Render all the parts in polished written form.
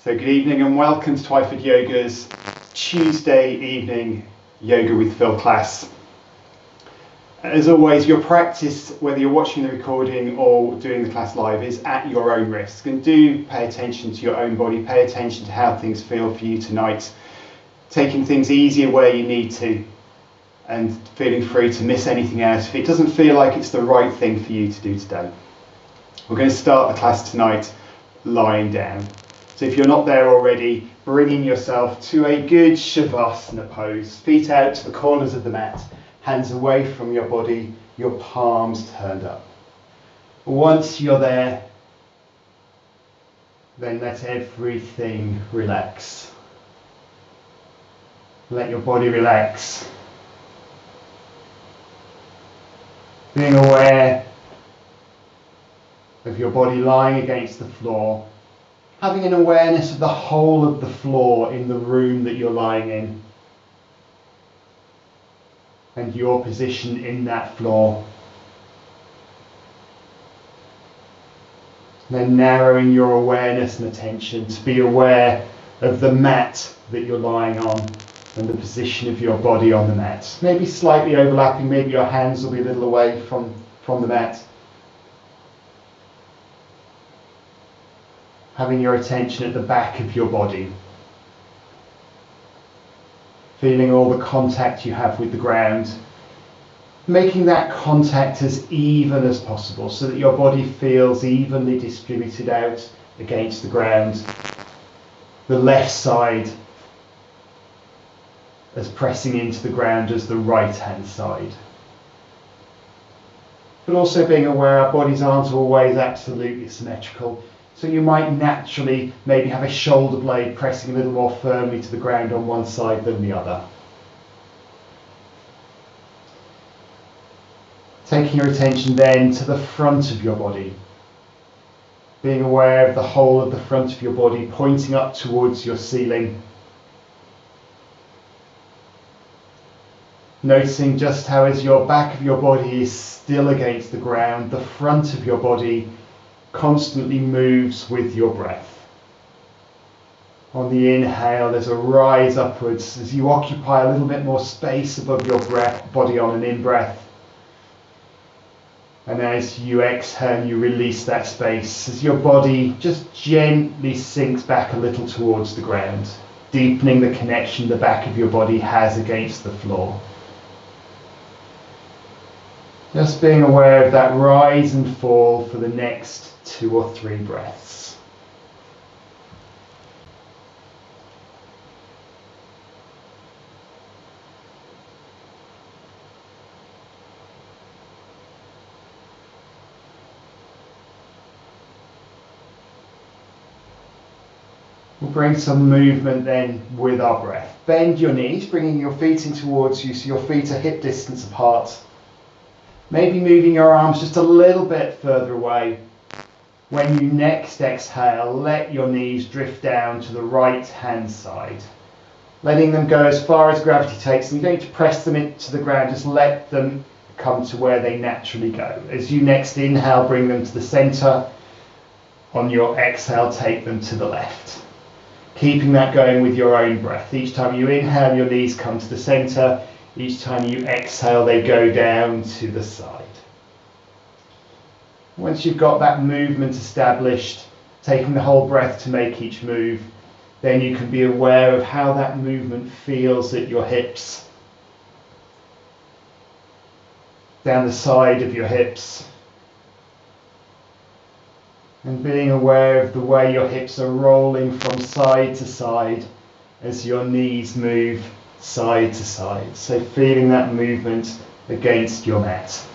So good evening and welcome to Twyford Yoga's Tuesday evening Yoga with Phil class. As always, your practice, whether you're watching the recording or doing the class live, is at your own risk. And do pay attention to your own body, pay attention to how things feel for you tonight, taking things easier where you need to and feeling free to miss anything out if it doesn't feel like it's the right thing for you to do today. We're going to start the class tonight lying down. So if you're not there already, bringing yourself to a good Shavasana pose. Feet out to the corners of the mat, hands away from your body, your palms turned up. Once you're there, then let everything relax. Let your body relax. Being aware of your body lying against the floor. Having an awareness of the whole of the floor in the room that you're lying in and your position in that floor. Then narrowing your awareness and attention to be aware of the mat that you're lying on and the position of your body on the mat. Maybe slightly overlapping, maybe your hands will be a little away from the mat. Having your attention at the back of your body. Feeling all the contact you have with the ground. Making that contact as even as possible so that your body feels evenly distributed out against the ground. The left side as pressing into the ground as the right hand side. But also being aware our bodies aren't always absolutely symmetrical. So you might naturally maybe have a shoulder blade pressing a little more firmly to the ground on one side than the other. Taking your attention then to the front of your body. Being aware of the whole of the front of your body pointing up towards your ceiling. Noticing just how as your back of your body is still against the ground, the front of your body constantly moves with your breath. On the inhale, there's a rise upwards as you occupy a little bit more space above your body on an in-breath. And as you exhale, you release that space as your body just gently sinks back a little towards the ground, deepening the connection the back of your body has against the floor. Just being aware of that rise and fall for the next 2 or 3 breaths. We'll bring some movement then with our breath. Bend your knees, bringing your feet in towards you so your feet are hip distance apart. Maybe moving your arms just a little bit further away. When you next exhale, let your knees drift down to the right hand side. Letting them go as far as gravity takes. And you don't need to press them into the ground, just let them come to where they naturally go. As you next inhale, bring them to the centre. On your exhale, take them to the left. Keeping that going with your own breath. Each time you inhale, your knees come to the centre. Each time you exhale, they go down to the side. Once you've got that movement established, taking the whole breath to make each move, then you can be aware of how that movement feels at your hips, down the side of your hips, and being aware of the way your hips are rolling from side to side as your knees move side to side. So feeling that movement against your mat.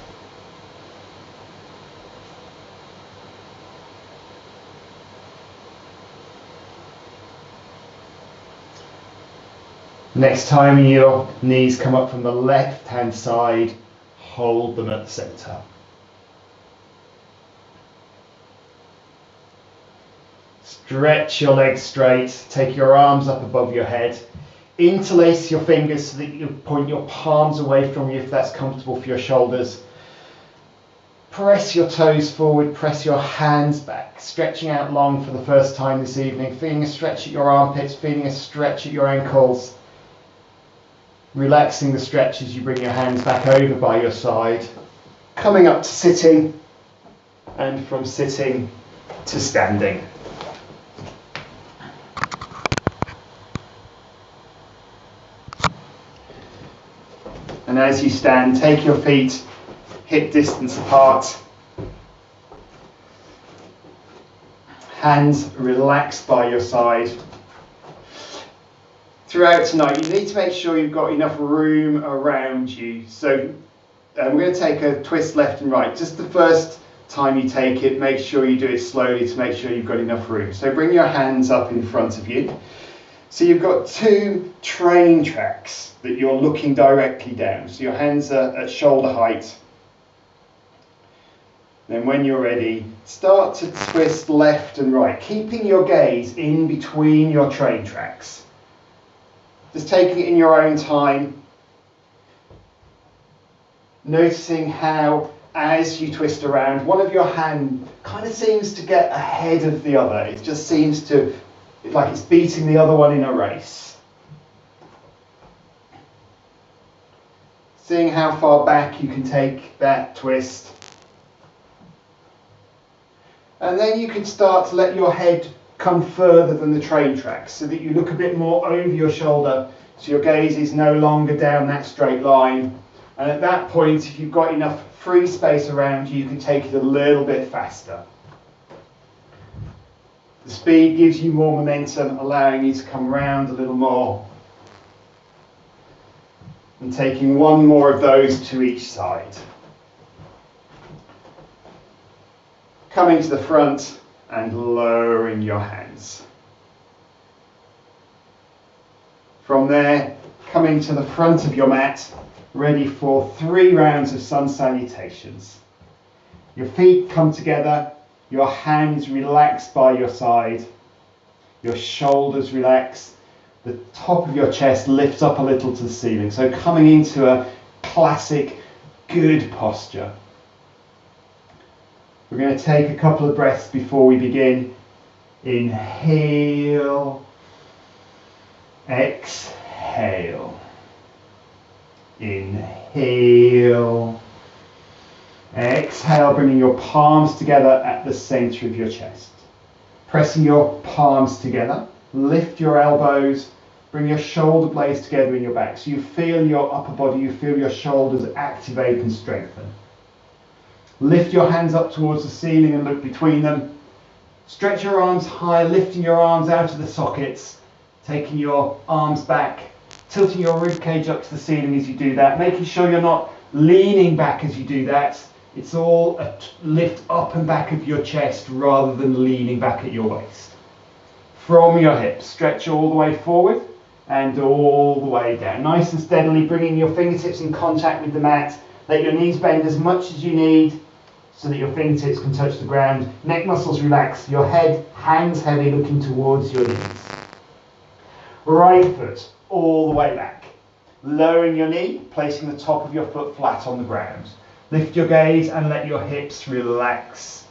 Next time your knees come up from the left hand side, hold them at the centre. Stretch your legs straight, take your arms up above your head. Interlace your fingers so that you point your palms away from you if that's comfortable for your shoulders. Press your toes forward, press your hands back, stretching out long for the first time this evening, feeling a stretch at your armpits, feeling a stretch at your ankles. Relaxing the stretch as you bring your hands back over by your side. Coming up to sitting, and from sitting to standing. And as you stand, take your feet hip distance apart. Hands relaxed by your side. Throughout tonight, you need to make sure you've got enough room around you. So we're going to take a twist left and right. Just the first time you take it, make sure you do it slowly to make sure you've got enough room. So bring your hands up in front of you. So you've got two train tracks that you're looking directly down. So your hands are at shoulder height. Then when you're ready, start to twist left and right, keeping your gaze in between your train tracks. Just taking it in your own time. Noticing how, as you twist around, one of your hands kind of seems to get ahead of the other. It just seems to, like it's beating the other one in a race. Seeing how far back you can take that twist. And then you can start to let your head come further than the train tracks so that you look a bit more over your shoulder so your gaze is no longer down that straight line. And at that point, if you've got enough free space around you, you can take it a little bit faster. The speed gives you more momentum, allowing you to come round a little more. And taking one more of those to each side. Coming to the front and lowering your hands. From there, coming to the front of your mat, ready for 3 rounds of sun salutations. Your feet come together, your hands relax by your side, your shoulders relax, the top of your chest lifts up a little to the ceiling. So coming into a classic good posture. We're going to take a couple of breaths before we begin. Inhale, exhale, inhale, exhale, bringing your palms together at the center of your chest. Pressing your palms together, lift your elbows, bring your shoulder blades together in your back so you feel your upper body, you feel your shoulders activate and strengthen. Lift your hands up towards the ceiling and look between them. Stretch your arms high, lifting your arms out of the sockets, taking your arms back, tilting your rib cage up to the ceiling as you do that, making sure you're not leaning back as you do that. It's all a lift up and back of your chest rather than leaning back at your waist. From your hips, stretch all the way forward and all the way down. Nice and steadily bringing your fingertips in contact with the mat. Let your knees bend as much as you need so that your fingertips can touch the ground. Neck muscles relax, your head hangs heavy looking towards your knees. Right foot all the way back. Lowering your knee, placing the top of your foot flat on the ground. Lift your gaze and let your hips relax.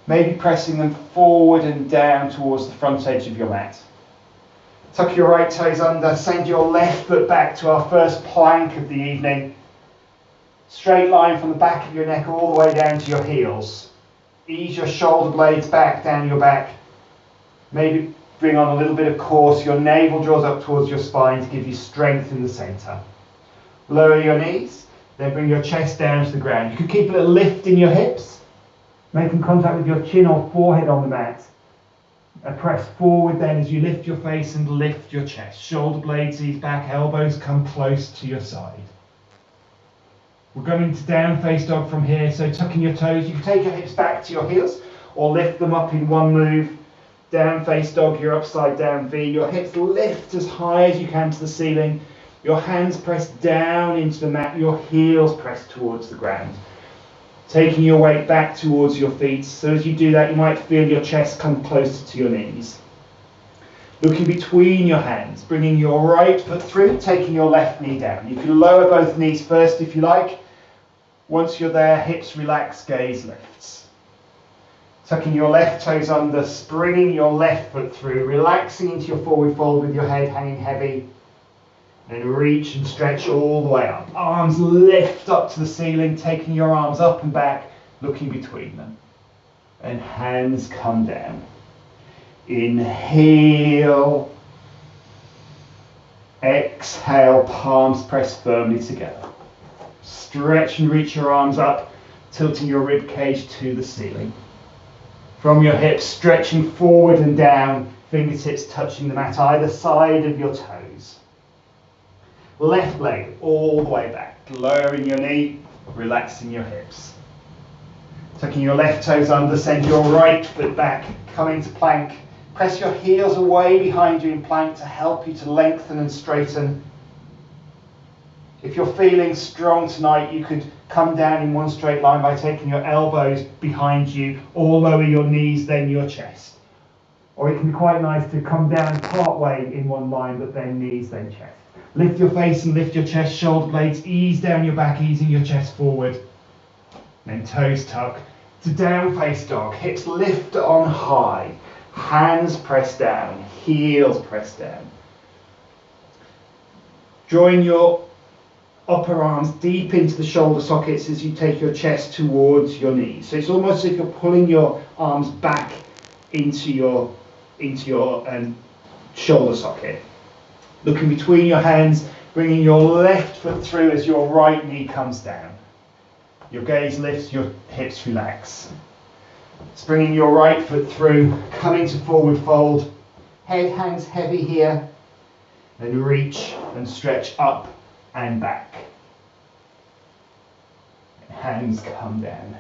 Maybe pressing them forward and down towards the front edge of your mat. Tuck your right toes under, send your left foot back to our first plank of the evening. Straight line from the back of your neck all the way down to your heels. Ease your shoulder blades back down your back. Maybe bring on a little bit of core so your navel draws up towards your spine to give you strength in the centre. Lower your knees, then bring your chest down to the ground. You can keep a little lift in your hips, making contact with your chin or forehead on the mat. And press forward then as you lift your face and lift your chest. Shoulder blades ease back, elbows come close to your side. We're going to down face dog from here, so tucking your toes, you can take your hips back to your heels or lift them up in one move. Down face dog, your upside down V. Your hips lift as high as you can to the ceiling. Your hands press down into the mat, your heels press towards the ground. Taking your weight back towards your feet, so as you do that you might feel your chest come closer to your knees. Looking between your hands, bringing your right foot through, taking your left knee down. You can lower both knees first if you like, Once you're there, hips relax, gaze lifts. Tucking your left toes under, springing your left foot through, relaxing into your forward fold with your head hanging heavy. Then reach and stretch all the way up. Arms lift up to the ceiling, taking your arms up and back, looking between them. And hands come down. Inhale. Exhale, palms press firmly together. Stretch and reach your arms up, tilting your rib cage to the ceiling. From your hips, stretching forward and down, fingertips touching the mat either side of your toes. Left leg all the way back, lowering your knee, relaxing your hips. Tucking your left toes under, send your right foot back, come into plank. Press your heels away behind you in plank to help you to lengthen and straighten. If you're feeling strong tonight, you could come down in one straight line by taking your elbows behind you or lower your knees, then your chest. Or it can be quite nice to come down part way in one line, but then knees, then chest. Lift your face and lift your chest, shoulder blades, ease down your back, easing your chest forward. Then toes tuck to down face dog, hips lift on high, hands press down, heels press down. Drawing your upper arms deep into the shoulder sockets as you take your chest towards your knees. So it's almost as if you're pulling your arms back into your shoulder socket. Looking between your hands, bringing your left foot through as your right knee comes down. Your gaze lifts, your hips relax. Bringing your right foot through, coming to forward fold. Head hangs heavy here. Then reach and stretch up and back. Hands come down.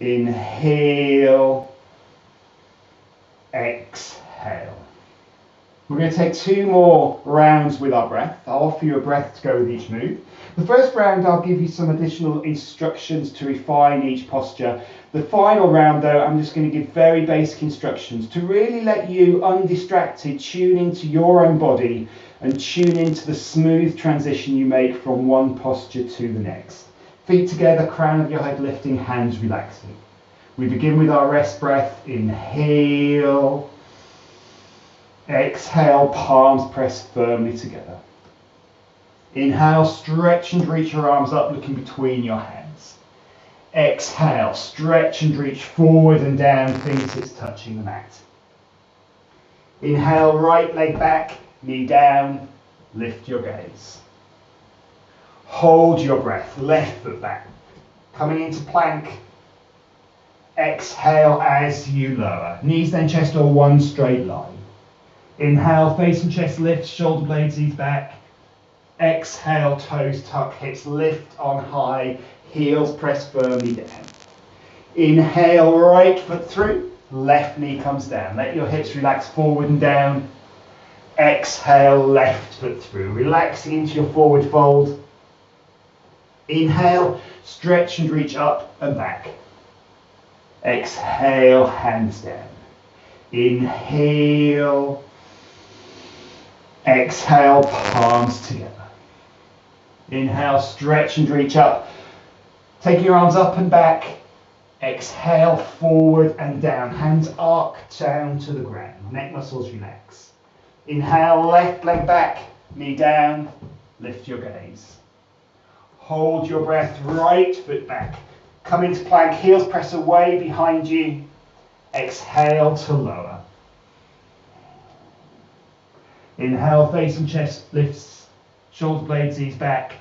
Inhale. Exhale. We're going to take 2 more rounds with our breath. I'll offer you a breath to go with each move. The first round, I'll give you some additional instructions to refine each posture. The final round, though, I'm just going to give very basic instructions to really let you, undistracted, tune into your own body and tune into the smooth transition you make from one posture to the next. Feet together, crown of your head lifting, hands relaxing. We begin with our rest breath. Inhale. Exhale, palms press firmly together. Inhale, stretch and reach your arms up, looking between your hands. Exhale, stretch and reach forward and down, fingertips touching the mat. Inhale, right leg back, knee down, lift your gaze. Hold your breath, left foot back. Coming into plank. Exhale as you lower. Knees then chest or one straight line. Inhale, face and chest lift, shoulder blades ease back. Exhale, toes tuck, hips lift on high, heels press firmly down. Inhale, right foot through, left knee comes down. Let your hips relax forward and down. Exhale, left foot through, relaxing into your forward fold. Inhale, stretch and reach up and back. Exhale, hands down. Inhale. Exhale, palms together. Inhale, stretch and reach up. Take your arms up and back. Exhale, forward and down. Hands arc down to the ground. Neck muscles relax. Inhale, left leg back, knee down. Lift your gaze. Hold your breath, right foot back. Come into plank, heels press away behind you. Exhale to lower. Inhale, face and chest lifts, shoulder blades ease back.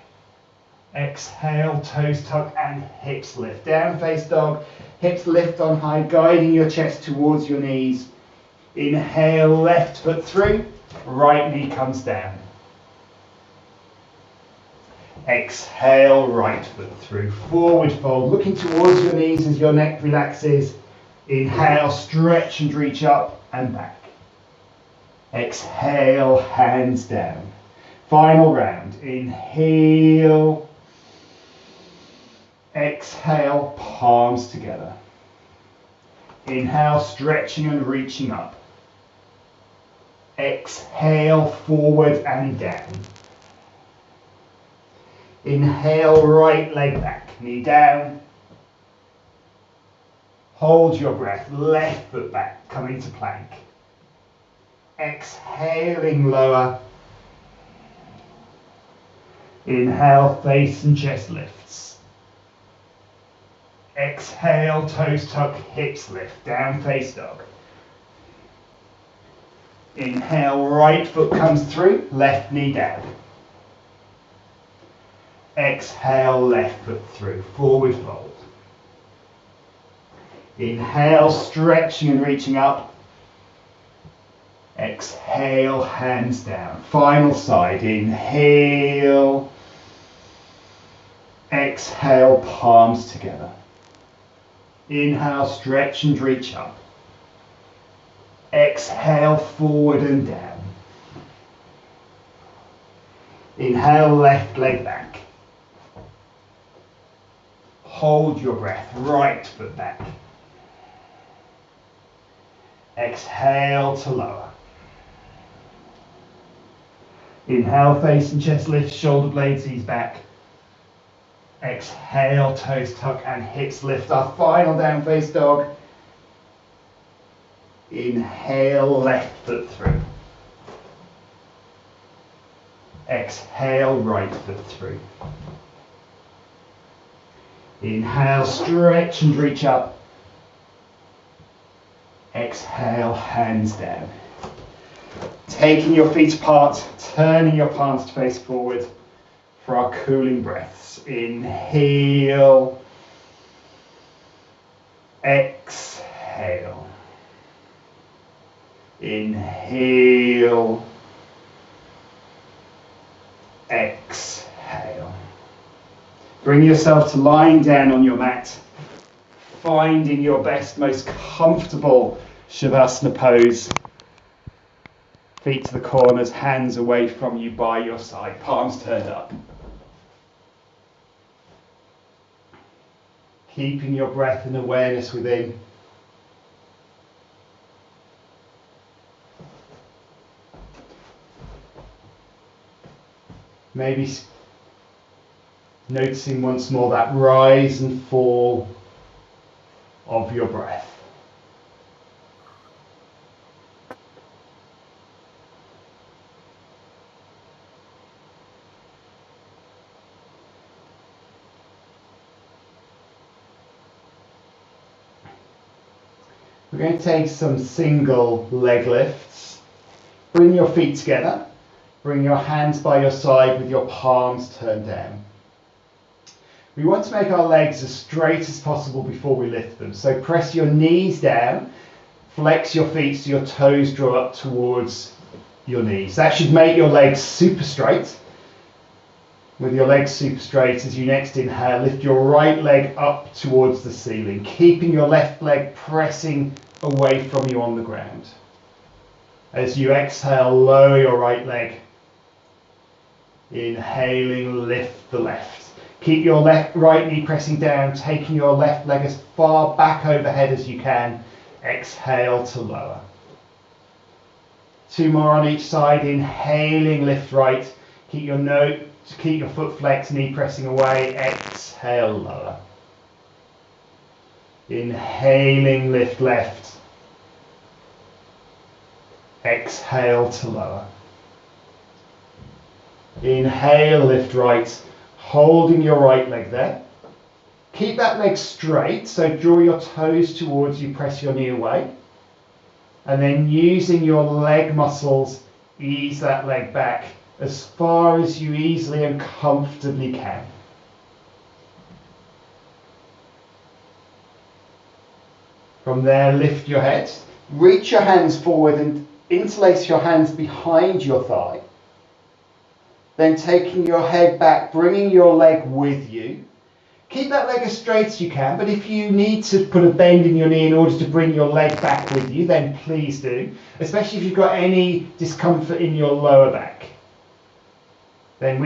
Exhale, toes tuck and hips lift. Down face dog, hips lift on high, guiding your chest towards your knees. Inhale, left foot through, right knee comes down. Exhale, right foot through, forward fold, looking towards your knees as your neck relaxes. Inhale, stretch and reach up and back. Exhale, hands down. Final round. Inhale. Exhale, palms together. Inhale, stretching and reaching up. Exhale, forward and down. Inhale, right leg back. knee down. Hold your breath, left foot back, come into plank. Exhaling lower. Inhale, face and chest lifts. Exhale, toes tuck, hips lift, down face dog. Inhale, right foot comes through, left knee down. Exhale, left foot through, forward fold. Inhale, stretching and reaching up. Exhale, hands down. Final side, inhale. Exhale, palms together. Inhale, stretch and reach up. Exhale, forward and down. Inhale, left leg back. Hold your breath, right foot back. Exhale to lower. Inhale, face and chest lift, shoulder blades ease back. Exhale, toes tuck and hips lift. Our final down face dog. Inhale, left foot through. Exhale, right foot through. Inhale, stretch and reach up. Exhale, hands down. Taking your feet apart, turning your palms to face forward for our cooling breaths. Inhale. Exhale. Inhale. Exhale. Bring yourself to lying down on your mat, finding your best, most comfortable Shavasana pose. Feet to the corners, hands away from you by your side, palms turned up. Keeping your breath and awareness within. Maybe noticing once more that rise and fall of your breath. We're going to take some single leg lifts. Bring your feet together. Bring your hands by your side with your palms turned down. We want to make our legs as straight as possible before we lift them. So press your knees down, flex your feet so your toes draw up towards your knees. That should make your legs super straight. With your legs super straight, as you next inhale, lift your right leg up towards the ceiling, keeping your left leg pressing away from you on the ground. As you exhale, lower your right leg. Inhaling, lift the left. Keep your right knee pressing down, taking your left leg as far back overhead as you can. Exhale to lower. Two more on each side. Inhaling, lift right. Keep your foot flexed, knee pressing away. Exhale, lower. Inhaling, lift left. Exhale to lower. Inhale, lift right. Holding your right leg there. Keep that leg straight, so draw your toes towards you, press your knee away. And then using your leg muscles, ease that leg back as far as you easily and comfortably can. From there, lift your head. Reach your hands forward and interlace your hands behind your thigh. Then taking your head back, bringing your leg with you. Keep that leg as straight as you can, but if you need to put a bend in your knee in order to bring your leg back with you, then please do. Especially if you've got any discomfort in your lower back. Then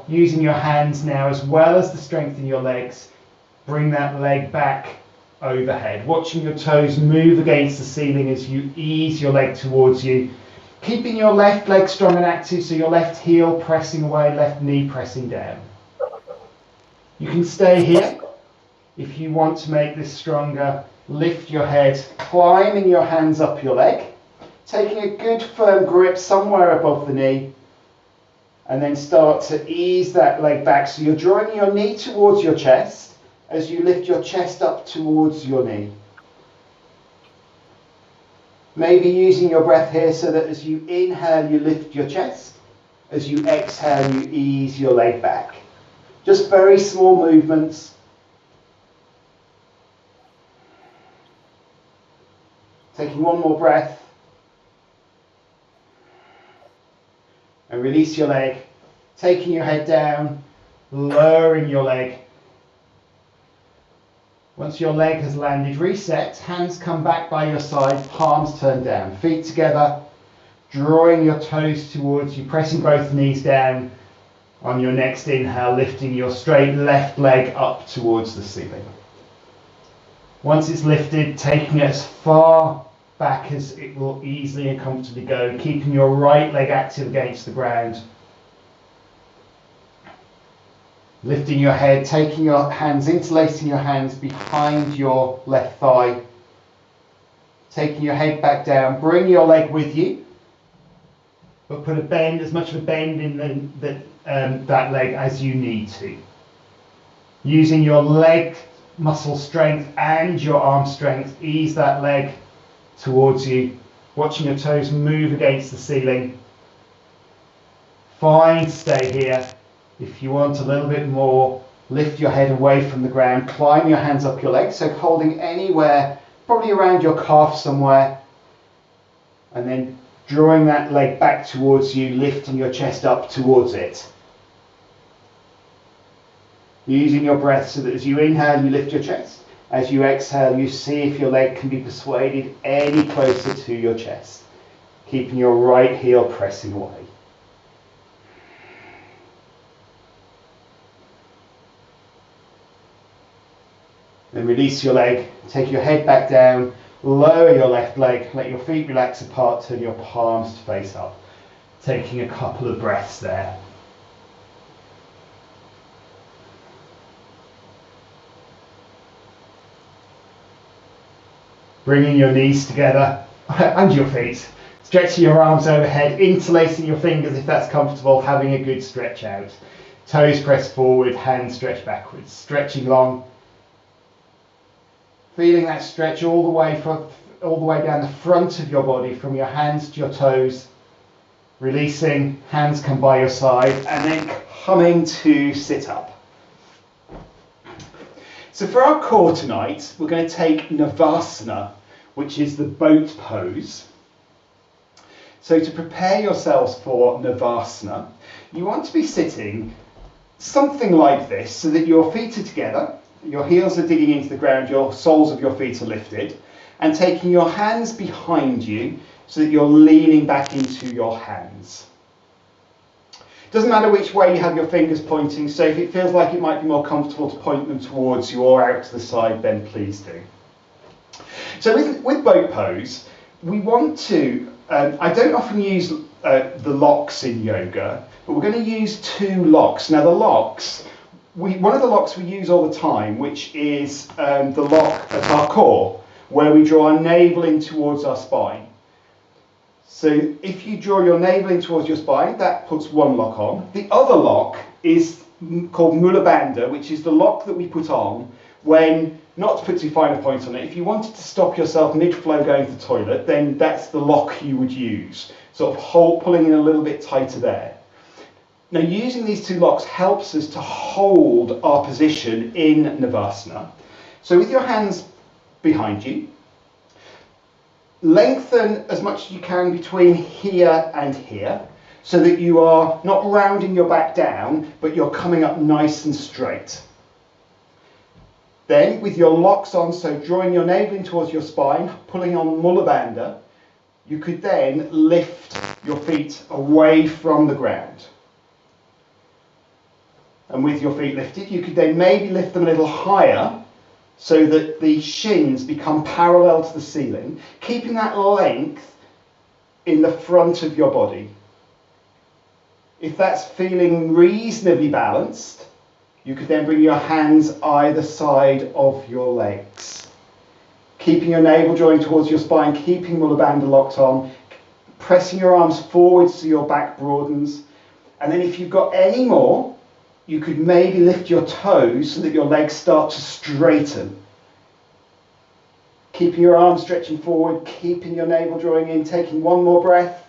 using your hands now, as well as the strength in your legs, bring that leg back overhead. Watching your toes move against the ceiling as you ease your leg towards you. Keeping your left leg strong and active, so your left heel pressing away, left knee pressing down. You can stay here. If you want to make this stronger, lift your head, climbing your hands up your leg, taking a good firm grip somewhere above the knee, and then start to ease that leg back. So you're drawing your knee towards your chest as you lift your chest up towards your knee. Maybe using your breath here so that as you inhale, you lift your chest. As you exhale, you ease your leg back. Just very small movements. Taking one more breath. And release your leg. Taking your head down, lowering your leg. Once your leg has landed, reset. Hands come back by your side, palms turn down. Feet together, drawing your toes towards you, pressing both knees down. On your next inhale, lifting your straight left leg up towards the ceiling. Once it's lifted, taking it as far back as it will easily and comfortably go, keeping your right leg active against the ground. Lifting your head, taking your hands, interlacing your hands behind your left thigh. Taking your head back down, bring your leg with you, but put a bend, as much of a bend in that leg as you need to. Using your leg muscle strength and your arm strength, ease that leg towards you, watching your toes move against the ceiling. Fine, stay here. If you want a little bit more, lift your head away from the ground, climb your hands up your legs, so holding anywhere, probably around your calf somewhere, and then drawing that leg back towards you, lifting your chest up towards it. Using your breath so that as you inhale, you lift your chest. As you exhale, you see if your leg can be persuaded any closer to your chest, keeping your right heel pressing away. Then release your leg, take your head back down, lower your left leg, let your feet relax apart, turn your palms to face up. Taking a couple of breaths there. Bringing your knees together and your feet. Stretching your arms overhead, interlacing your fingers if that's comfortable, having a good stretch out. Toes press forward, hands stretch backwards. Stretching long. Feeling that stretch all the way down the front of your body, from your hands to your toes. Releasing, hands come by your side, and then coming to sit up. So for our core tonight, we're going to take Navasana, which is the boat pose. So to prepare yourselves for Navasana, you want to be sitting something like this, so that your feet are together, your heels are digging into the ground, your soles of your feet are lifted, and taking your hands behind you so that you're leaning back into your hands. Doesn't matter which way you have your fingers pointing, so if it feels like it might be more comfortable to point them towards you or out to the side, then please do. So with boat pose, we want to, I don't often use the locks in yoga, but we're going to use two locks. Now the locks, one of the locks we use all the time, which is the lock at our core, where we draw our navel in towards our spine. So if you draw your navel in towards your spine, that puts one lock on. The other lock is called Mula Bandha, which is the lock that we put on when, not to put too fine a point on it, if you wanted to stop yourself mid-flow going to the toilet, then that's the lock you would use. Sort of pulling in a little bit tighter there. Now, using these two locks helps us to hold our position in Navasana. So with your hands behind you, lengthen as much as you can between here and here, so that you are not rounding your back down, but you're coming up nice and straight. Then, with your locks on, so drawing your navel in towards your spine, pulling on Mula Bandha, you could then lift your feet away from the ground. And with your feet lifted, you could then maybe lift them a little higher so that the shins become parallel to the ceiling, keeping that length in the front of your body. If that's feeling reasonably balanced, You could then bring your hands either side of your legs. Keeping your navel joint towards your spine, keeping Mula Bandha locked on, pressing your arms forwards so your back broadens. And then if you've got any more, you could maybe lift your toes so that your legs start to straighten. Keeping your arms stretching forward, keeping your navel drawing in, taking one more breath.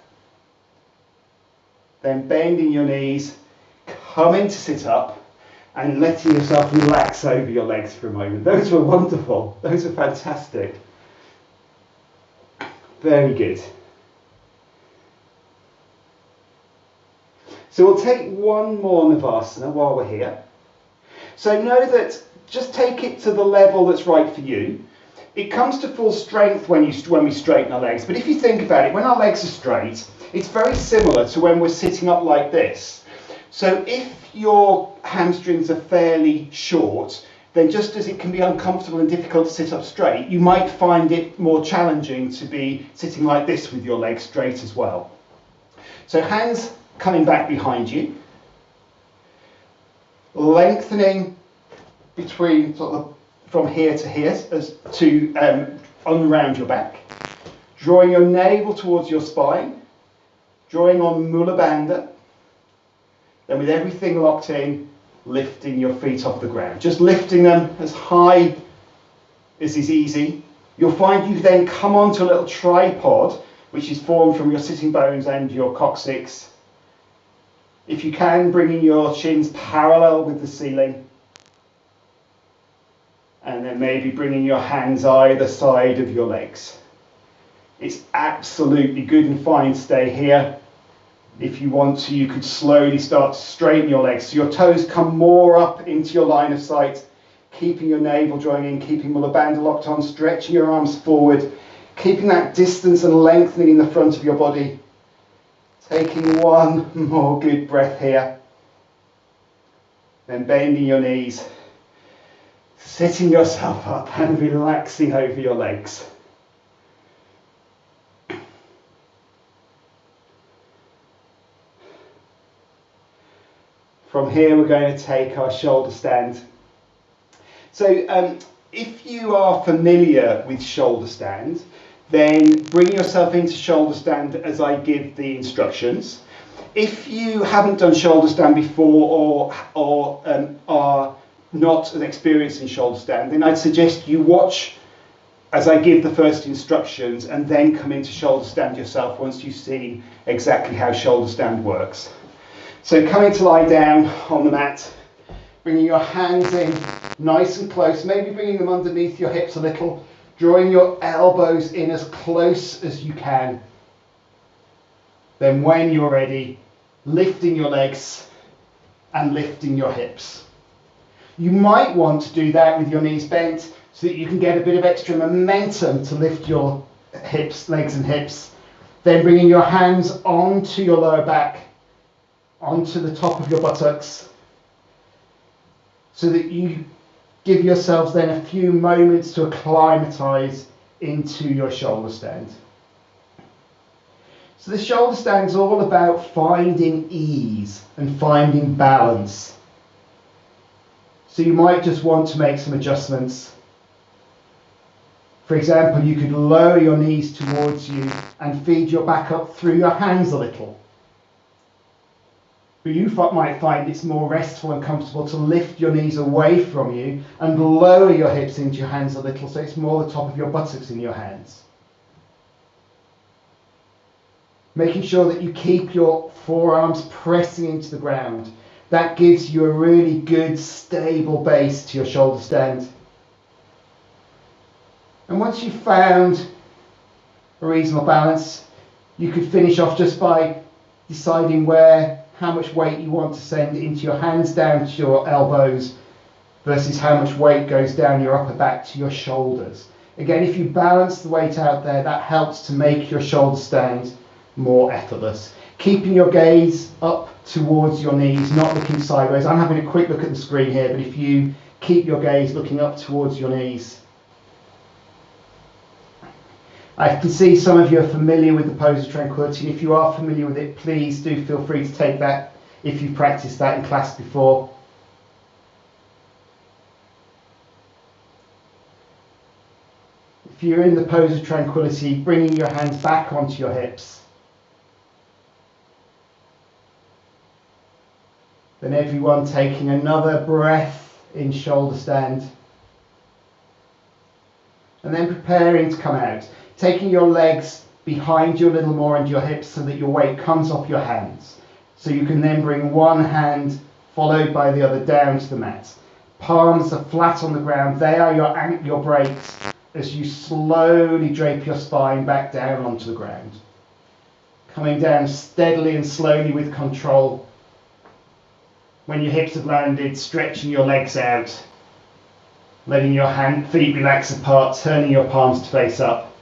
Then bending your knees, coming to sit up and letting yourself relax over your legs for a moment. Those were wonderful. Those were fantastic. Very good. So we'll take one more Navasana while we're here. So know that just take it to the level that's right for you. It comes to full strength when we straighten our legs. But if you think about it, when our legs are straight, it's very similar to when we're sitting up like this. So if your hamstrings are fairly short, then just as it can be uncomfortable and difficult to sit up straight, you might find it more challenging to be sitting like this with your legs straight as well. So hands coming back behind you, lengthening between sort of from here to here as to unround your back, drawing your navel towards your spine, drawing on Mula Bandha, then with everything locked in, lifting your feet off the ground, just lifting them as high as is easy. You'll find you then come onto a little tripod which is formed from your sitting bones and your coccyx. If you can, bringing your shins parallel with the ceiling. And then maybe bringing your hands either side of your legs. It's absolutely good and fine to stay here. If you want to, you could slowly start to straighten your legs. So your toes come more up into your line of sight, keeping your navel drawing in, keeping Mula Bandha locked on, stretching your arms forward, keeping that distance and lengthening in the front of your body. Taking one more good breath here. Then bending your knees, sitting yourself up and relaxing over your legs. From here we're going to take our shoulder stand. So if you are familiar with shoulder stand, then bring yourself into shoulder stand as I give the instructions. If you haven't done shoulder stand before or are not as experienced in shoulder stand, then I'd suggest you watch as I give the first instructions and then come into shoulder stand yourself once you've seen exactly how shoulder stand works. So coming to lie down on the mat, bringing your hands in nice and close, maybe bringing them underneath your hips a little, drawing your elbows in as close as you can. Then when you're ready, lifting your legs and lifting your hips. You might want to do that with your knees bent so that you can get a bit of extra momentum to lift your hips, legs and hips. Then bringing your hands onto your lower back, onto the top of your buttocks, so that you give yourselves then a few moments to acclimatise into your shoulder stand. So the shoulder stand is all about finding ease and finding balance. So you might just want to make some adjustments. For example, you could lower your knees towards you and feed your back up through your hands a little. But you might find it's more restful and comfortable to lift your knees away from you and lower your hips into your hands a little, so it's more the top of your buttocks in your hands. Making sure that you keep your forearms pressing into the ground. That gives you a really good, stable base to your shoulder stand. And once you've found a reasonable balance, you could finish off just by deciding how much weight you want to send into your hands down to your elbows versus how much weight goes down your upper back to your shoulders. Again, if you balance the weight out there, that helps to make your shoulder stand more effortless. Keeping your gaze up towards your knees, not looking sideways. I'm having a quick look at the screen here, but if you keep your gaze looking up towards your knees. I can see some of you are familiar with the pose of tranquility, and if you are familiar with it, please do feel free to take that if you've practiced that in class before. If you're in the pose of tranquility, bringing your hands back onto your hips. Then everyone taking another breath in shoulder stand. And then preparing to come out. Taking your legs behind you a little more and your hips so that your weight comes off your hands. So you can then bring one hand followed by the other down to the mat. Palms are flat on the ground. They are your brakes as you slowly drape your spine back down onto the ground. Coming down steadily and slowly with control. When your hips have landed, stretching your legs out. Letting your feet relax apart, turning your palms to face up.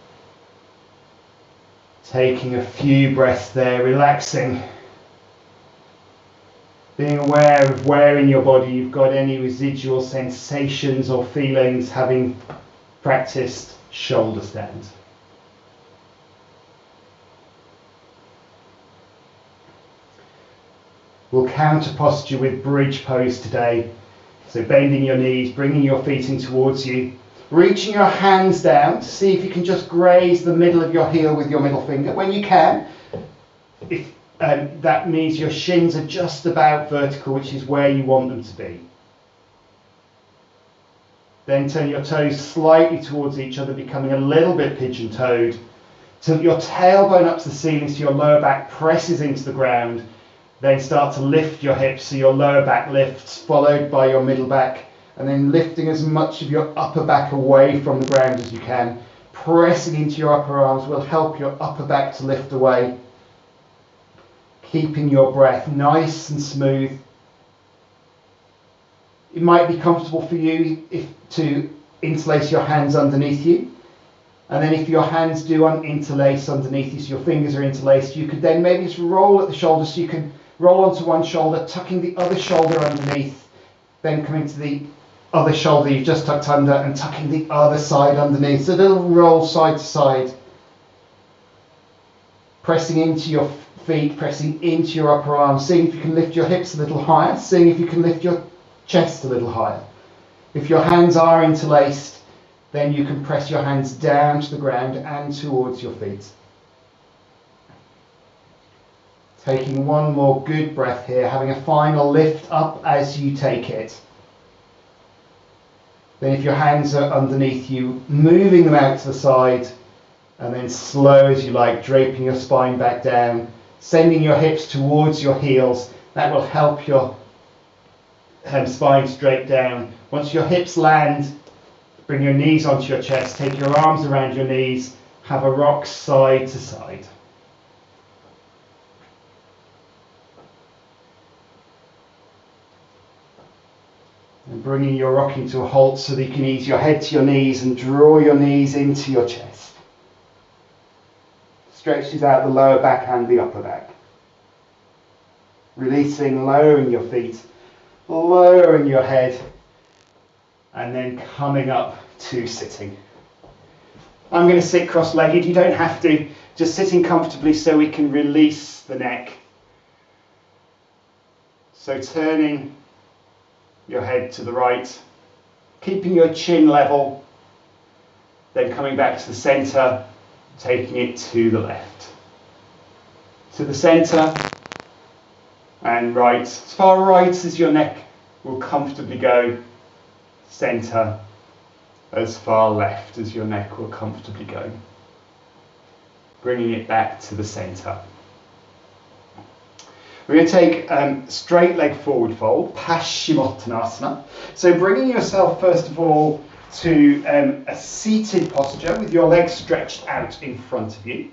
Taking a few breaths there, relaxing. Being aware of where in your body you've got any residual sensations or feelings having practiced shoulder stand. We'll counter posture with bridge pose today. So bending your knees, bringing your feet in towards you, reaching your hands down to see if you can just graze the middle of your heel with your middle finger. When you can, if that means your shins are just about vertical, which is where you want them to be. Then turn your toes slightly towards each other, becoming a little bit pigeon-toed. Tilt your tailbone up to the ceiling so your lower back presses into the ground. Then start to lift your hips so your lower back lifts, followed by your middle back, and then lifting as much of your upper back away from the ground as you can. Pressing into your upper arms will help your upper back to lift away. Keeping your breath nice and smooth. It might be comfortable for you to interlace your hands underneath you. And then if your hands do interlace underneath you, so your fingers are interlaced, you could then maybe just roll at the shoulders, so you can roll onto one shoulder, tucking the other shoulder underneath, then coming to the other shoulder you've just tucked under and tucking the other side underneath. So a little roll side to side. Pressing into your feet, pressing into your upper arms, seeing if you can lift your hips a little higher, seeing if you can lift your chest a little higher. If your hands are interlaced, then you can press your hands down to the ground and towards your feet. Taking one more good breath here, having a final lift up as you take it. Then if your hands are underneath you, moving them out to the side, and then slow as you like, draping your spine back down, sending your hips towards your heels. That will help your spine straight down. Once your hips land, bring your knees onto your chest, take your arms around your knees, have a rock side to side. And bringing your rocking to a halt so that you can ease your head to your knees and draw your knees into your chest. Stretches out the lower back and the upper back. Releasing, lowering your feet, lowering your head, and then coming up to sitting. I'm going to sit cross-legged. You don't have to. Just sitting comfortably so we can release the neck. So turning your head to the right, keeping your chin level, then coming back to the centre, taking it to the left. To the centre and right. As far right as your neck will comfortably go, centre. As far left as your neck will comfortably go. Bringing it back to the centre. We're going to take straight leg forward fold, Paschimottanasana. So bringing yourself first of all to a seated posture with your legs stretched out in front of you.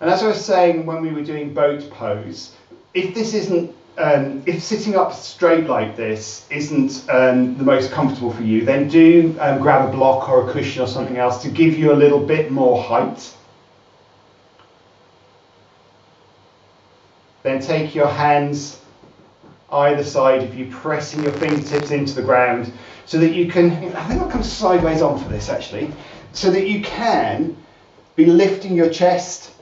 And as I was saying when we were doing boat pose, if this isn't if sitting up straight like this isn't the most comfortable for you, then do grab a block or a cushion or something else to give you a little bit more height. Then take your hands either side of you, pressing your fingertips into the ground so that you can, I think I'll come sideways on for this actually, so that you can be lifting your chest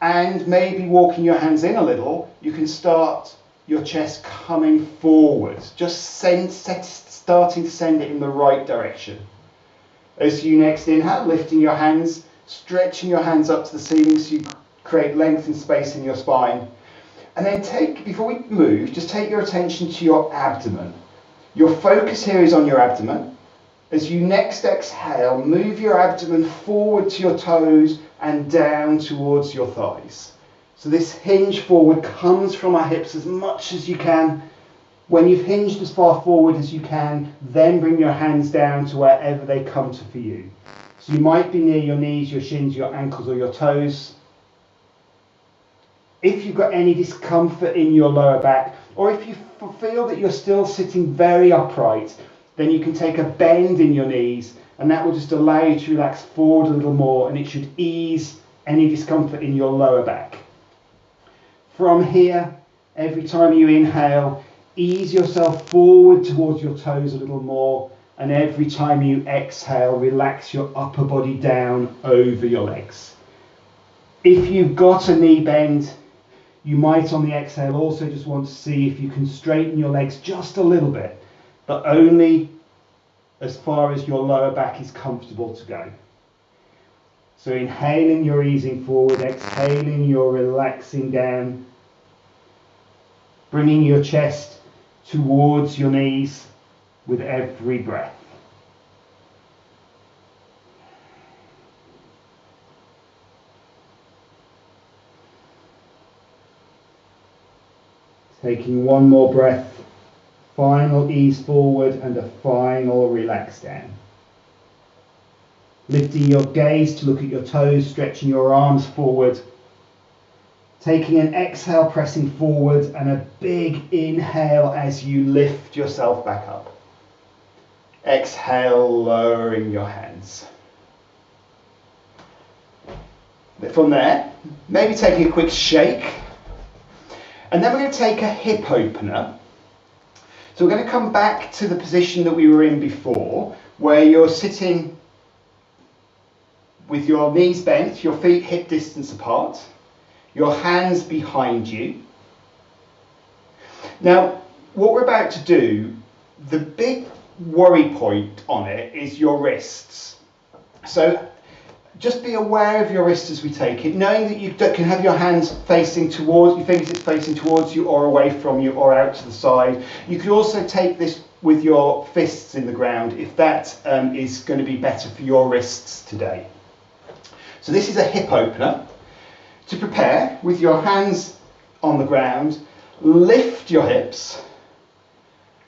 and maybe walking your hands in a little. You can start your chest coming forward, just starting to send it in the right direction. As you next inhale, lifting your hands, stretching your hands up to the ceiling so you create length and space in your spine. And then before we move, just take your attention to your abdomen. Your focus here is on your abdomen. As you next exhale, move your abdomen forward to your toes and down towards your thighs. So this hinge forward comes from our hips as much as you can. When you've hinged as far forward as you can, then bring your hands down to wherever they come to for you. So you might be near your knees, your shins, your ankles or your toes. If you've got any discomfort in your lower back, or if you feel that you're still sitting very upright, then you can take a bend in your knees, and that will just allow you to relax forward a little more, and it should ease any discomfort in your lower back. From here, every time you inhale, ease yourself forward towards your toes a little more, and every time you exhale, relax your upper body down over your legs. If you've got a knee bend, you might on the exhale also just want to see if you can straighten your legs just a little bit, but only as far as your lower back is comfortable to go. So inhaling, you're easing forward, exhaling, you're relaxing down, bringing your chest towards your knees with every breath. Taking one more breath, final ease forward and a final relax down. Lifting your gaze to look at your toes, stretching your arms forward. Taking an exhale, pressing forward, and a big inhale as you lift yourself back up. Exhale, lowering your hands. From there, maybe taking a quick shake. And then we're going to take a hip opener. So we're going to come back to the position that we were in before, where you're sitting with your knees bent, your feet hip distance apart, your hands behind you. Now, what we're about to do, the big worry point on it is your wrists. So just be aware of your wrists as we take it, knowing that you can have your hands facing towards, your fingertips facing towards you or away from you or out to the side. You could also take this with your fists in the ground if that is going to be better for your wrists today. So this is a hip opener. To prepare, with your hands on the ground, lift your hips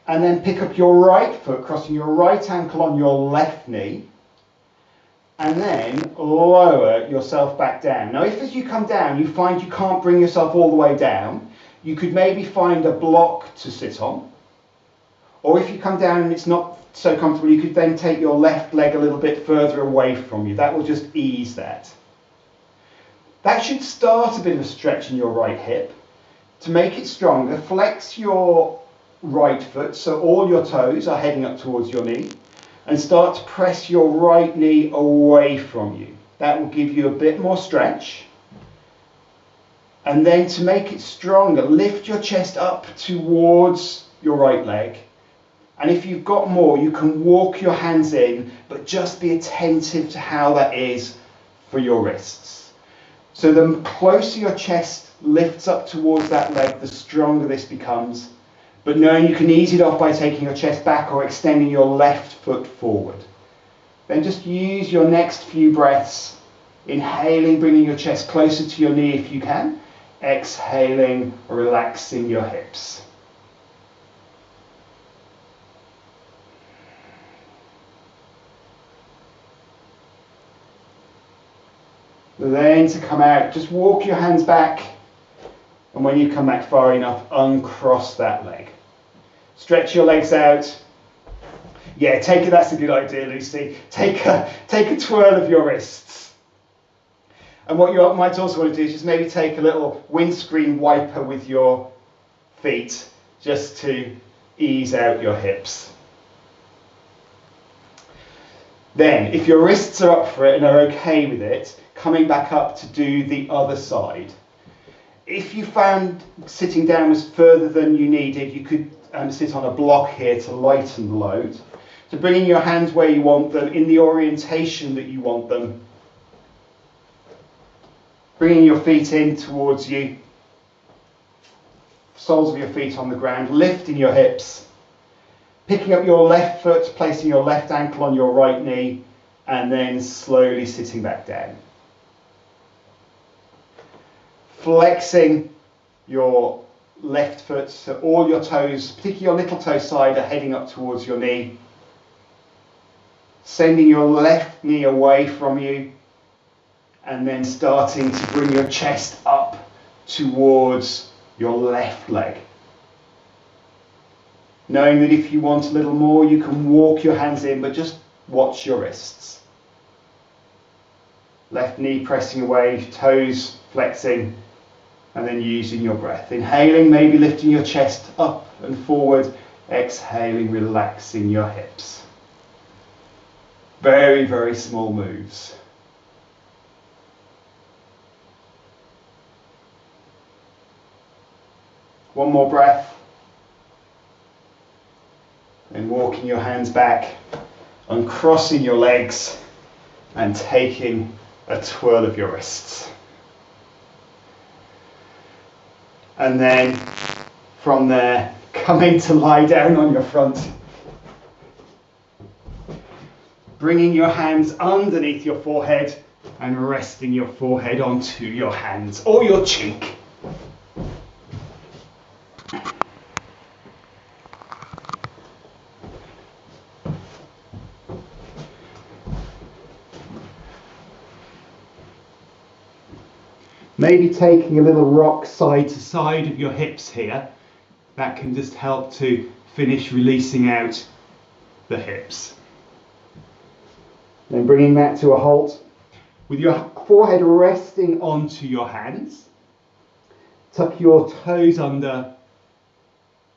and then pick up your right foot, crossing your right ankle on your left knee, and then lower yourself back down. Now, if as you come down you find you can't bring yourself all the way down, you could maybe find a block to sit on. Or if you come down and it's not so comfortable, you could then take your left leg a little bit further away from you. That will just ease that. That should start a bit of a stretch in your right hip. To make it stronger, flex your right foot so all your toes are heading up towards your knee, and start to press your right knee away from you. That will give you a bit more stretch. And then to make it stronger, lift your chest up towards your right leg. And if you've got more, you can walk your hands in, but just be attentive to how that is for your wrists. So the closer your chest lifts up towards that leg, the stronger this becomes. But knowing you can ease it off by taking your chest back or extending your left foot forward. Then just use your next few breaths, inhaling, bringing your chest closer to your knee if you can. Exhaling, relaxing your hips. Then to come out, just walk your hands back, and when you come back far enough, uncross that leg. Stretch your legs out. Yeah, that's a good idea, Lucy. Take a twirl of your wrists. And what you might also want to do is just maybe take a little windscreen wiper with your feet, just to ease out your hips. Then, if your wrists are up for it and are okay with it, coming back up to do the other side. If you found sitting down was further than you needed, you could sit on a block here to lighten the load. So bringing your hands where you want them, in the orientation that you want them. Bringing your feet in towards you. Soles of your feet on the ground, lifting your hips. Picking up your left foot, placing your left ankle on your right knee, and then slowly sitting back down. Flexing your left foot so all your toes, particularly your little toe side, are heading up towards your knee. Sending your left knee away from you, and then starting to bring your chest up towards your left leg. Knowing that if you want a little more, you can walk your hands in, but just watch your wrists. Left knee pressing away, toes flexing, and then using your breath. Inhaling, maybe lifting your chest up and forward. Exhaling, relaxing your hips. Very, very small moves. One more breath. Then walking your hands back, uncrossing your legs, and taking a twirl of your wrists. And then from there, coming to lie down on your front. Bringing your hands underneath your forehead and resting your forehead onto your hands or your cheek. Maybe taking a little rock side to side of your hips here. That can just help to finish releasing out the hips. Then bringing that to a halt with your forehead resting onto your hands. Tuck your toes under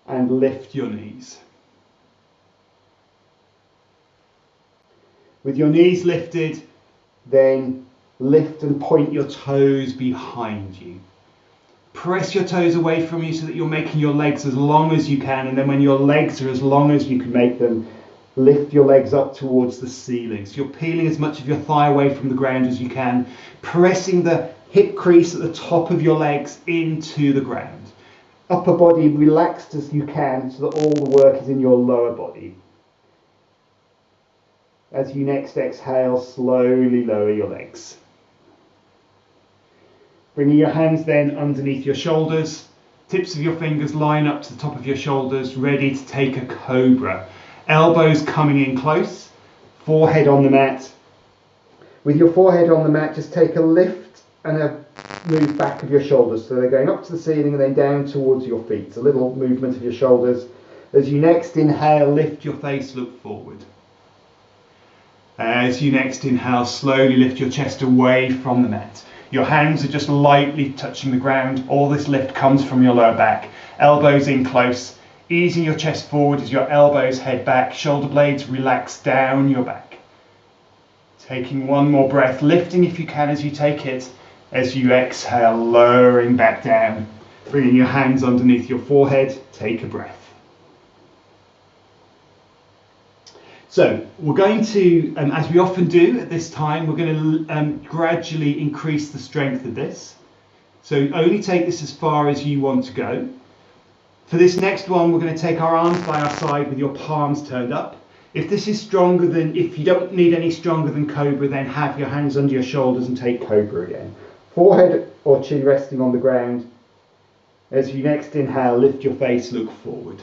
and lift your knees. With your knees lifted, then lift and point your toes behind you. Press your toes away from you so that you're making your legs as long as you can, and then when your legs are as long as you can make them, lift your legs up towards the ceiling. So you're peeling as much of your thigh away from the ground as you can, pressing the hip crease at the top of your legs into the ground. Upper body relaxed as you can so that all the work is in your lower body. As you next exhale, slowly lower your legs. Bringing your hands then underneath your shoulders, tips of your fingers line up to the top of your shoulders, ready to take a cobra. Elbows coming in close, forehead on the mat. With your forehead on the mat, just take a lift and a move back of your shoulders. So they're going up to the ceiling and then down towards your feet. A little movement of your shoulders. As you next inhale, lift your face, look forward. As you next inhale, slowly lift your chest away from the mat. Your hands are just lightly touching the ground. All this lift comes from your lower back. Elbows in close, easing your chest forward as your elbows head back. Shoulder blades relax down your back. Taking one more breath, lifting if you can as you take it. As you exhale, lowering back down. Bringing your hands underneath your forehead, take a breath. So we're going to, as we often do at this time, we're going to gradually increase the strength of this. So only take this as far as you want to go. For this next one, we're going to take our arms by our side with your palms turned up. If this is stronger than, if you don't need any stronger than Cobra, then have your hands under your shoulders and take Cobra again. Forehead or chin resting on the ground. As you next inhale, lift your face, look forward.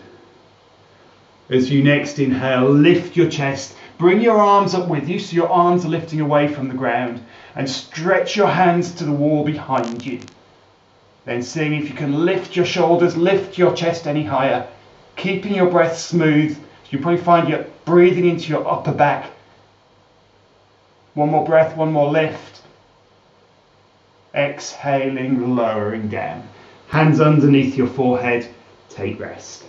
As you next inhale, lift your chest, bring your arms up with you so your arms are lifting away from the ground, and stretch your hands to the wall behind you. Then seeing if you can lift your shoulders, lift your chest any higher, keeping your breath smooth. You probably find you're breathing into your upper back. One more breath, one more lift. Exhaling, lowering down. Hands underneath your forehead, take rest.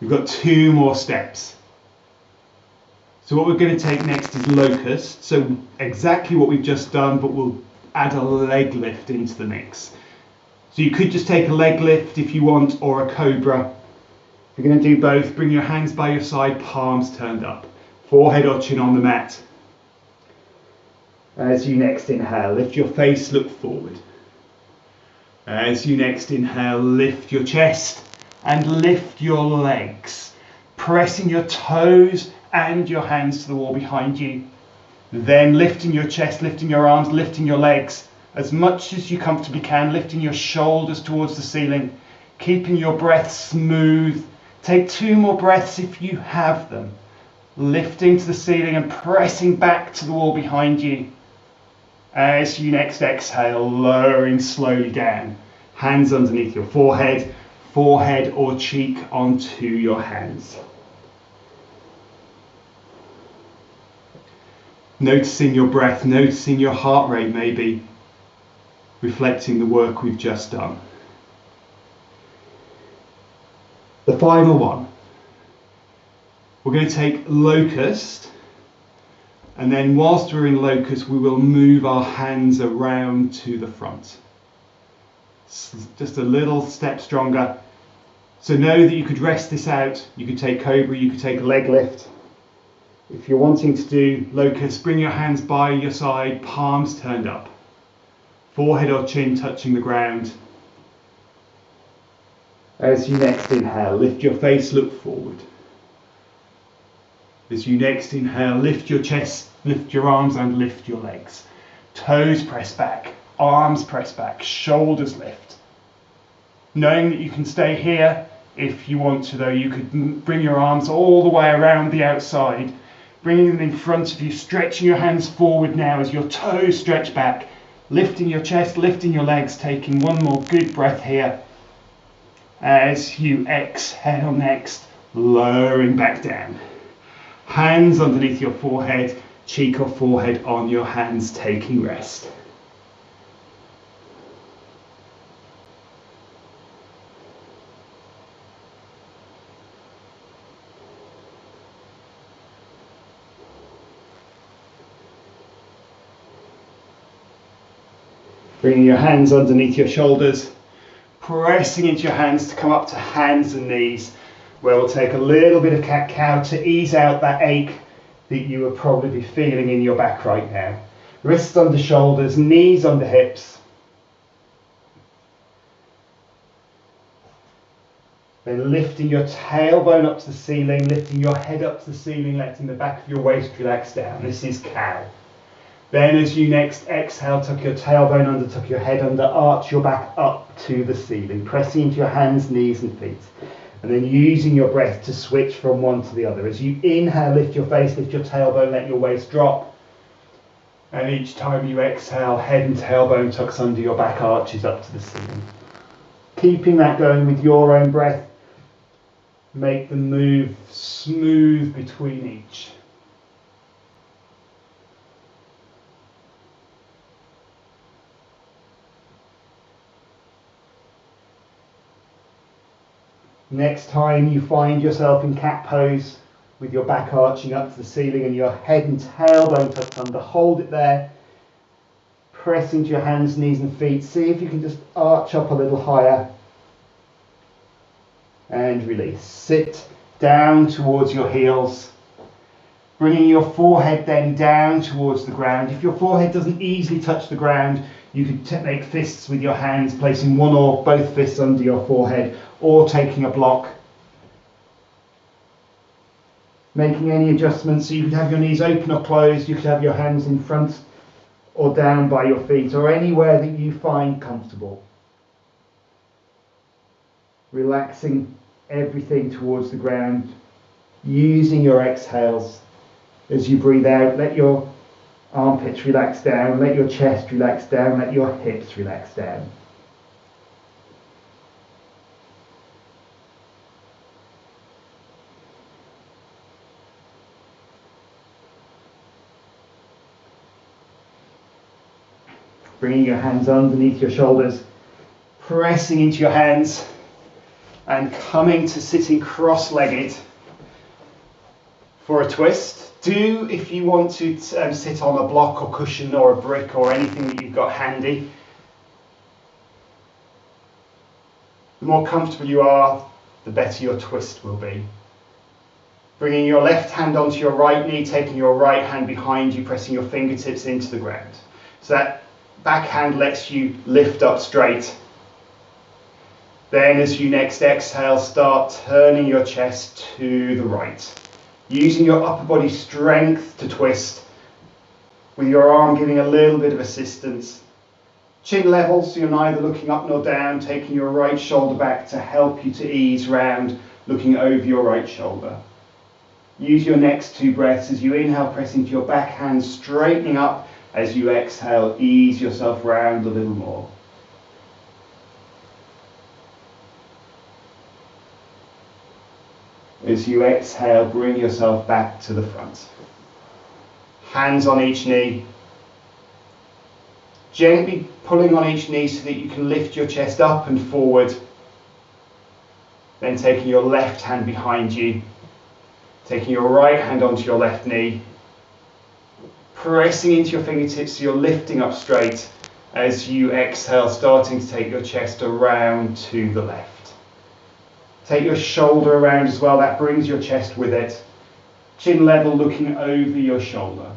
We've got 2 more steps. So what we're going to take next is locust. So exactly what we've just done, but we'll add a leg lift into the mix. So you could just take a leg lift if you want, or a cobra. If you're going to do both, bring your hands by your side, palms turned up. Forehead or chin on the mat. As you next inhale, lift your face, look forward. As you next inhale, lift your chest and lift your legs, pressing your toes and your hands to the wall behind you. Then lifting your chest, lifting your arms, lifting your legs as much as you comfortably can, lifting your shoulders towards the ceiling, keeping your breath smooth. Take 2 more breaths if you have them. Lifting to the ceiling and pressing back to the wall behind you. As you next exhale, lowering slowly down. Hands underneath your forehead, forehead or cheek onto your hands. Noticing your breath, noticing your heart rate maybe, reflecting the work we've just done. The final one. We're going to take locust, and then whilst we're in locust, we will move our hands around to the front. Just a little step stronger. So know that you could rest this out. You could take cobra, you could take a leg lift. If you're wanting to do locust, bring your hands by your side, palms turned up. Forehead or chin touching the ground. As you next inhale, lift your face, look forward. As you next inhale, lift your chest, lift your arms and lift your legs. Toes press back, arms press back, shoulders lift. Knowing that you can stay here if you want to though, you could bring your arms all the way around the outside, bringing them in front of you, stretching your hands forward now as your toes stretch back, lifting your chest, lifting your legs, taking one more good breath here. As you exhale next, lowering back down. Hands underneath your forehead, cheek or forehead on your hands, taking rest. Bringing your hands underneath your shoulders, pressing into your hands to come up to hands and knees, where we'll take a little bit of cat-cow to ease out that ache that you will probably be feeling in your back right now. Wrists under shoulders, knees under hips. Then lifting your tailbone up to the ceiling, lifting your head up to the ceiling, letting the back of your waist relax down. This is cow. Then as you next exhale, tuck your tailbone under, tuck your head under, arch your back up to the ceiling, pressing into your hands, knees and feet. And then using your breath to switch from one to the other. As you inhale, lift your face, lift your tailbone, let your waist drop. And each time you exhale, head and tailbone tucks under, your back arches up to the ceiling. Keeping that going with your own breath, make the move smooth between each. Next time you find yourself in cat pose with your back arching up to the ceiling and your head and tailbone tucked under, hold it there. Press into your hands, knees and feet. See if you can just arch up a little higher. And release. Sit down towards your heels. Bringing your forehead then down towards the ground. If your forehead doesn't easily touch the ground, you could make fists with your hands, placing one or both fists under your forehead, or taking a block. Making any adjustments, so you could have your knees open or closed, you could have your hands in front or down by your feet, or anywhere that you find comfortable. Relaxing everything towards the ground, using your exhales. As you breathe out, let your armpits relax down, let your chest relax down, let your hips relax down. Bringing your hands underneath your shoulders, pressing into your hands and coming to sitting cross-legged for a twist. Do, if you want to sit on a block or cushion or a brick or anything that you've got handy, the more comfortable you are, the better your twist will be. Bringing your left hand onto your right knee, taking your right hand behind you, pressing your fingertips into the ground. So that back hand lets you lift up straight. Then as you next exhale, start turning your chest to the right. Using your upper body strength to twist, with your arm giving a little bit of assistance. Chin level, so you're neither looking up nor down, taking your right shoulder back to help you to ease round, looking over your right shoulder. Use your next 2 breaths as you inhale, press into your back hand, straightening up. As you exhale, ease yourself round a little more. As you exhale, bring yourself back to the front. Hands on each knee. Gently pulling on each knee so that you can lift your chest up and forward. Then taking your left hand behind you. Taking your right hand onto your left knee. Pressing into your fingertips so you're lifting up straight. As you exhale, starting to take your chest around to the left. Take your shoulder around as well, that brings your chest with it. Chin level, looking over your shoulder.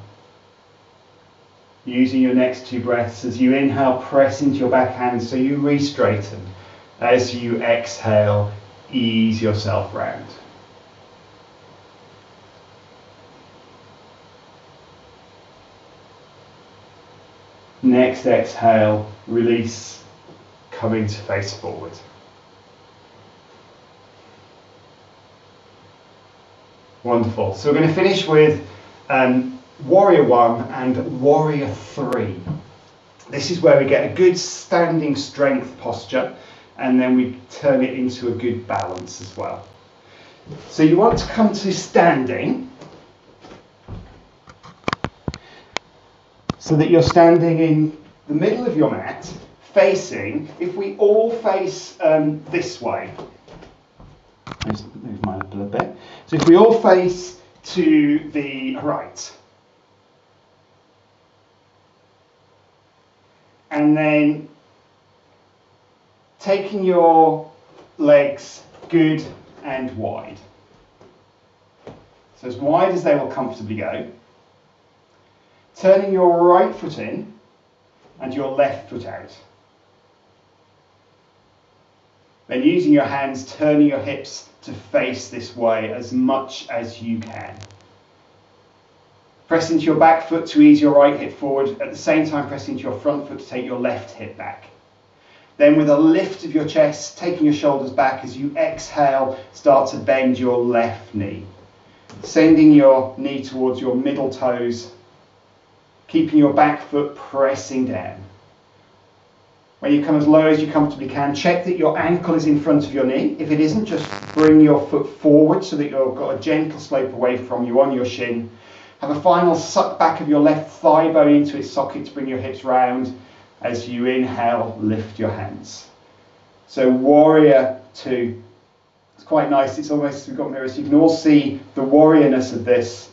Using your next 2 breaths, as you inhale, press into your back hand so you re-straighten. As you exhale, ease yourself round. Next exhale, release, coming to face forward. Wonderful. So we're going to finish with Warrior 1 and Warrior 3. This is where we get a good standing strength posture, and then we turn it into a good balance as well. So you want to come to standing, so that you're standing in the middle of your mat, facing, if we all face this way, let's move mine up a little bit. So if we all face to the right, and then taking your legs good and wide. So as wide as they will comfortably go. Turning your right foot in and your left foot out. Then using your hands, turning your hips to face this way as much as you can. Press into your back foot to ease your right hip forward. At the same time, press into your front foot to take your left hip back. Then with a lift of your chest, taking your shoulders back, as you exhale, start to bend your left knee. Sending your knee towards your middle toes, keeping your back foot pressing down. When you come as low as you comfortably can, check that your ankle is in front of your knee. If it isn't, just bring your foot forward so that you've got a gentle slope away from you on your shin. Have a final suck back of your left thigh bone into its socket to bring your hips round. As you inhale, lift your hands. So Warrior 2. It's quite nice. It's almost, we've got mirrors. You can all see the warriorness of this.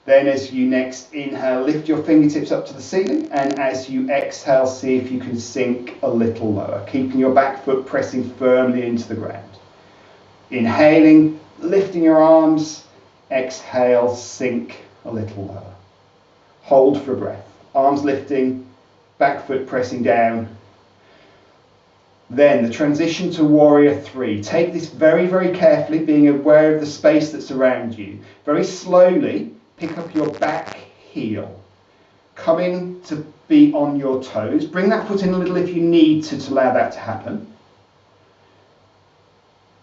Then as you next inhale, lift your fingertips up to the ceiling, and as you exhale, see if you can sink a little lower, keeping your back foot pressing firmly into the ground. Inhaling, lifting your arms, exhale, sink a little lower. Hold for breath. Arms lifting, back foot pressing down. Then the transition to Warrior 3. Take this very, very carefully, being aware of the space that's around you. Very slowly, pick up your back heel, coming to be on your toes. Bring that foot in a little if you need to allow that to happen.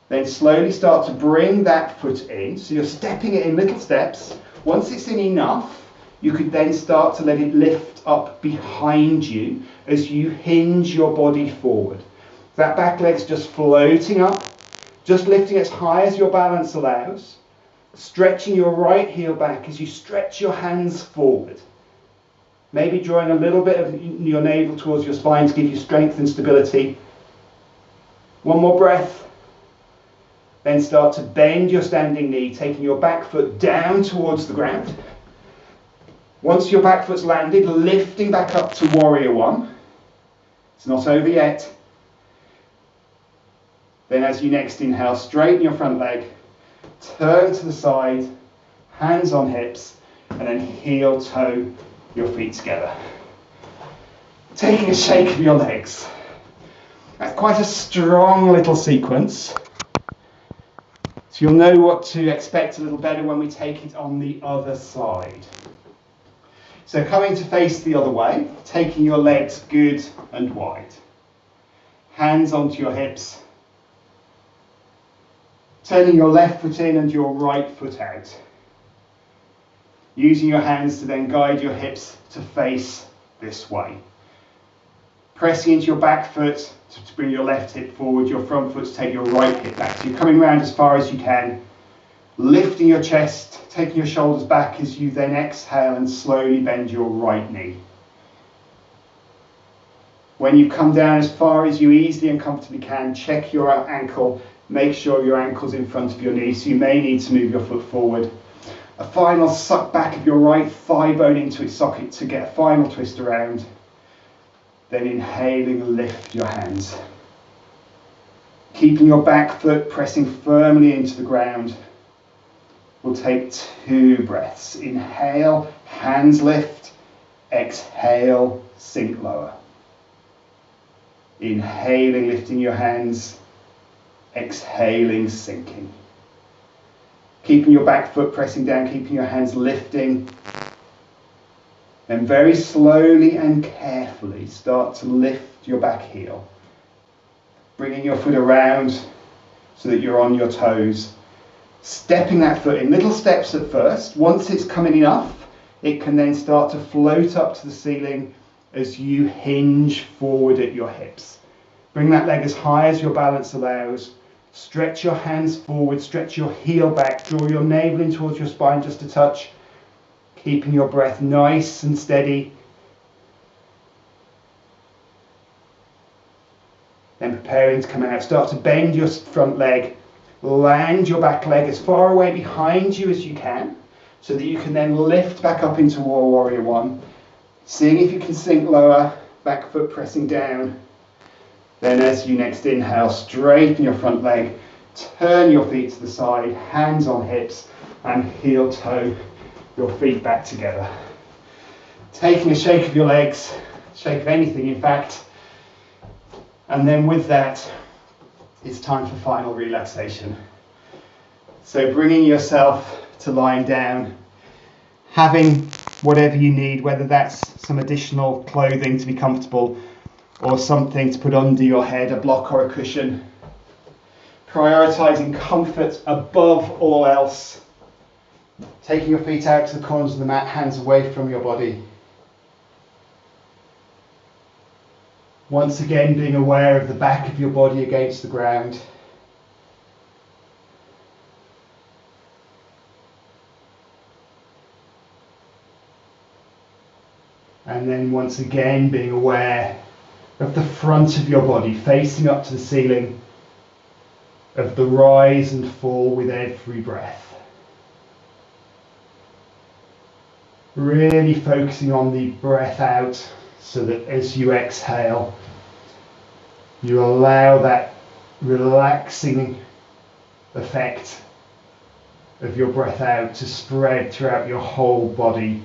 Then slowly start to bring that foot in. So you're stepping it in little steps. Once it's in enough, you could then start to let it lift up behind you as you hinge your body forward. That back leg's just floating up, just lifting as high as your balance allows. Stretching your right heel back as you stretch your hands forward. Maybe drawing a little bit of your navel towards your spine to give you strength and stability. One more breath. Then start to bend your standing knee, taking your back foot down towards the ground. Once your back foot's landed, lifting back up to warrior one. It's not over yet. Then as you next inhale, straighten your front leg, turn to the side, hands on hips, and then heel toe your feet together. Taking a shake of your legs. That's quite a strong little sequence. So you'll know what to expect a little better when we take it on the other side. So coming to face the other way, taking your legs good and wide. Hands onto your hips. Turning your left foot in and your right foot out. Using your hands to then guide your hips to face this way. Pressing into your back foot to bring your left hip forward, your front foot to take your right hip back. So you're coming round as far as you can, lifting your chest, taking your shoulders back as you then exhale and slowly bend your right knee. When you've come down as far as you easily and comfortably can, check your ankle, make sure your ankle's in front of your knee, so you may need to move your foot forward. A final suck back of your right thigh bone into its socket to get a final twist around. Then inhaling, lift your hands. Keeping your back foot pressing firmly into the ground. We'll take 2 breaths. Inhale, hands lift. Exhale, sink lower. Inhaling, lifting your hands. Exhaling, sinking. Keeping your back foot pressing down, keeping your hands lifting. Then very slowly and carefully start to lift your back heel. Bringing your foot around so that you're on your toes. Stepping that foot in little steps at first. Once it's coming enough, it can then start to float up to the ceiling as you hinge forward at your hips. Bring that leg as high as your balance allows. Stretch your hands forward, stretch your heel back, draw your navel in towards your spine just a touch. Keeping your breath nice and steady. Then preparing to come out. Start to bend your front leg. Land your back leg as far away behind you as you can, so that you can then lift back up into warrior one. Seeing if you can sink lower, back foot pressing down. Then as you next inhale, straighten your front leg. Turn your feet to the side, hands on hips, and heel toe your feet back together. Taking a shake of your legs, shake of anything in fact, and then with that, it's time for final relaxation. So bringing yourself to lying down, having whatever you need, whether that's some additional clothing to be comfortable or something to put under your head, a block or a cushion. Prioritizing comfort above all else. Taking your feet out to the corners of the mat, hands away from your body. Once again, being aware of the back of your body against the ground. And then once again, being aware of the front of your body facing up to the ceiling, of the rise and fall with every breath. Really focusing on the breath out so that as you exhale, you allow that relaxing effect of your breath out to spread throughout your whole body,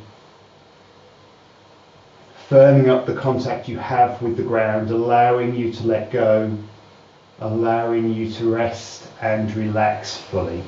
firming up the contact you have with the ground, allowing you to let go, allowing you to rest and relax fully.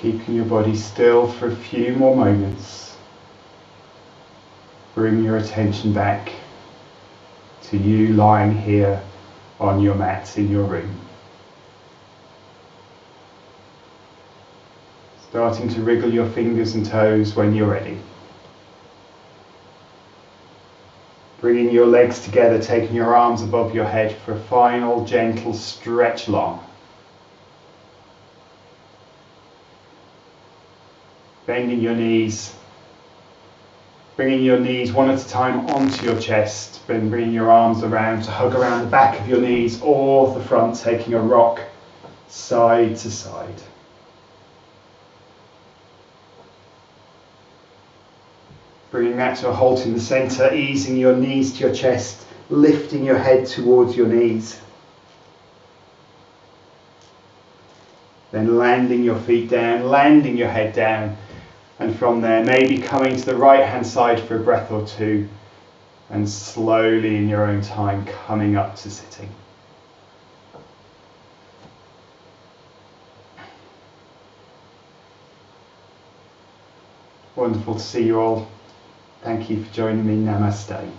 Keeping your body still for a few more moments. Bring your attention back to you lying here on your mat in your room. Starting to wriggle your fingers and toes when you're ready. Bringing your legs together, taking your arms above your head for a final gentle stretch long. Bending your knees. Bringing your knees one at a time onto your chest, then bringing your arms around to hug around the back of your knees or the front, taking a rock side to side. Bringing that to a halt in the centre, easing your knees to your chest, lifting your head towards your knees. Then landing your feet down, landing your head down, and from there maybe coming to the right hand side for a breath or two, and slowly in your own time coming up to sitting. Wonderful to see you all. Thank you for joining me. Namaste.